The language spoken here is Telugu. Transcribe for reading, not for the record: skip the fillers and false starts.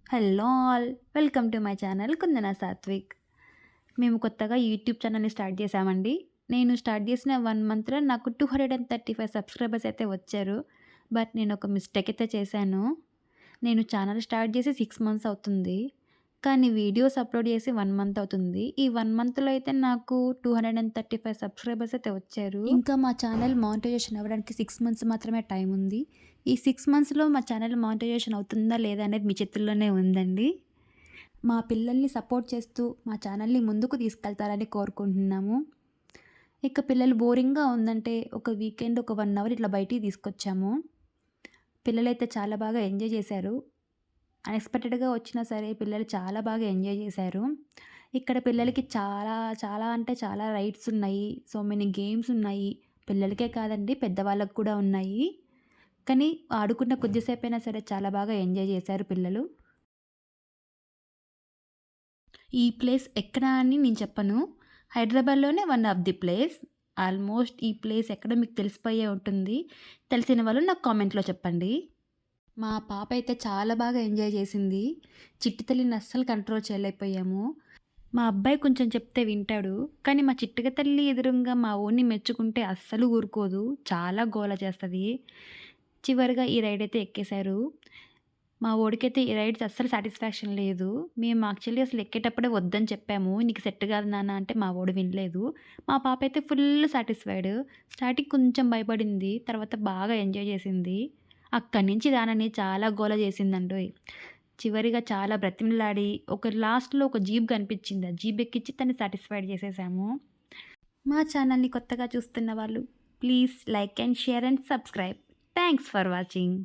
Hello all welcome to my channel Kundana Satvik. మేము కొత్తగా యూట్యూబ్ ఛానల్ని స్టార్ట్ చేశామండి. నేను స్టార్ట్ చేసిన 1 మంత్లో నాకు 235 సబ్స్క్రైబర్స్ అయితే వచ్చారు. బట్ నేను ఒక మిస్టేక్ అయితే చేశాను. నేను ఛానల్ స్టార్ట్ చేసి 6 మంత్స్ అవుతుంది. కానీ వీడియోస్ అప్లోడ్ చేసి 1 మంత్ అవుతుంది. ఈ 1 మంత్లో అయితే నాకు 235 సబ్స్క్రైబర్స్ అయితే వచ్చారు. ఇంకా మా ఛానల్ మానిటైజేషన్ అవ్వడానికి 6 మంత్స్ మాత్రమే టైం ఉంది. ఈ 6 మంత్స్లో మా ఛానల్ మానిటైజేషన్ అవుతుందా లేదా అనేది మీ చేతుల్లోనే ఉందండి. మా పిల్లల్ని సపోర్ట్ చేస్తూ మా ఛానల్ని ముందుకు తీసుకెళ్తారని కోరుకుంటున్నాము. ఇక పిల్లలు బోరింగ్గా ఉందంటే ఒక వీకెండ్ ఒక 1 అవర్ ఇట్లా బయటికి తీసుకొచ్చాము. పిల్లలైతే చాలా బాగా ఎంజాయ్ చేశారు. అన్ఎక్స్‌పెక్టెడ్‌గా వచ్చినా సరే పిల్లలు చాలా బాగా ఎంజాయ్ చేశారు. ఇక్కడ పిల్లలకి చాలా చాలా అంటే చాలా రైడ్స్ ఉన్నాయి. సో మెనీ గేమ్స్ ఉన్నాయి. పిల్లలకే కాదండి పెద్దవాళ్ళకి కూడా ఉన్నాయి. కానీ ఆడుకున్న కొద్దిసేపైనా సరే చాలా బాగా ఎంజాయ్ చేశారు పిల్లలు. ఈ ప్లేస్ ఎక్కడ అని నేను చెప్పను. హైదరాబాద్‌లోనే one of the place. Almost ఈ ప్లేస్ ఎక్కడో మీకు తెలిసిపోయే ఉంటుంది. తెలిసిన వాళ్ళు నాకు కామెంట్‌లో చెప్పండి. మా పాప అయితే చాలా బాగా ఎంజాయ్ చేసింది. చిట్టి తల్లిని అస్సలు కంట్రోల్ చేయలేకపోయాము. మా అబ్బాయి కొంచెం చెప్తే వింటాడు. కానీ మా చిట్టుక తల్లి ఎదురుంగా మా వోడిని మెచ్చుకుంటే అస్సలు ఊరుకోదు. చాలా గోల చేస్తది. చివరిగా ఈ రైడ్ అయితే ఎక్కేశారు. మా వోడికైతే ఈ రైడ్స్ అస్సలు సాటిస్ఫాక్షన్ లేదు. మేము యాక్చువల్లీ అసలు ఎక్కేటప్పుడే వద్దని చెప్పాము. నీకు సెట్ కాదు నాన్న అంటే మా వోడు వినలేదు. మా పాప అయితే ఫుల్ సాటిస్ఫైడ్. స్టార్టింగ్ కొంచెం భయపడింది. తర్వాత బాగా ఎంజాయ్ చేసింది. అక్కడి నుంచి దానని చాలా గోల చేసిందండోయ్! చివరిగా చాలా బ్రతిమిలాడి లాస్ట్‌లో ఒక జీప్ కనిపించింది. ఆ జీప్ ఎక్కించి తన్ని సాటిస్ఫైడ్ చేసేసాము. మా ఛానల్‌ని కొత్తగా చూస్తున్న వాళ్ళు please like and share and subscribe. Thanks for watching.